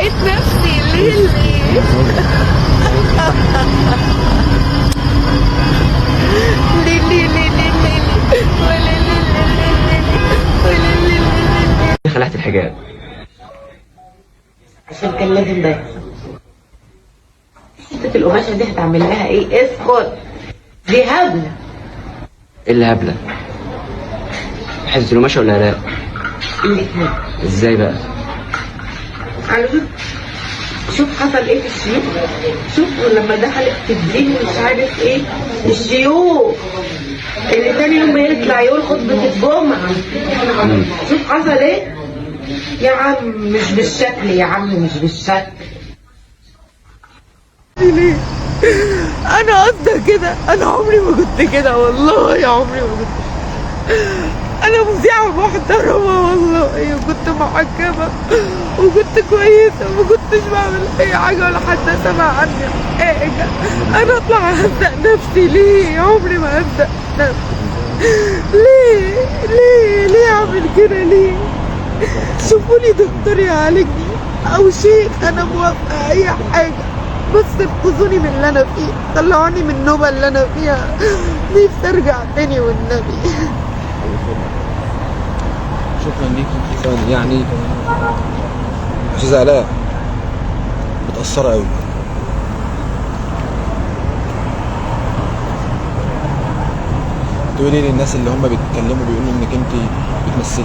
لقيت نفسي ليه خلعت الحجاب عشان كان لازم ده يحصل. حته القماشه دي هتعمل لها ايه؟ اسكت، دي هبله. ايه اللي هبله؟ حته القماشه ولا لا؟ الاتنين. ازاي بقى؟ على فكرة شوف حصل ايه في الشيوخ، شوف لما دخلت في الدين مش عارف ايه الشيوخ اللي تاني يوم يطلع يقول خطبة الجمعة. شوف حصل ايه يا عم، مش بالشكل يا عم، مش بالشكل. ليه؟ انا قصدي كده، انا عمري ما كنت كده والله، يا عمري ما كنت. انا مذيعة محترمة والله، وكنت محجبة وكنت كويسة وما كنتش بعمل اي حاجة ولا حد سمع عني حاجة. انا اطلع اهزق نفسي ليه؟ عمري ما هزق نفسي. ليه اعمل كده ليه؟ شوفوا لي دكتور يعالجني او شيخ، انا موافقة اي حاجة، بس انقذوني من اللي انا فيه، طلعوني من النوبة اللي انا فيها، نفسي ارجع تاني والنبي. شكرا ليكي. يعني استاذة آلاء متأثرة قوي. تقولي للناس اللي هم بيتكلموا بيقولوا انك انت بتمثلي؟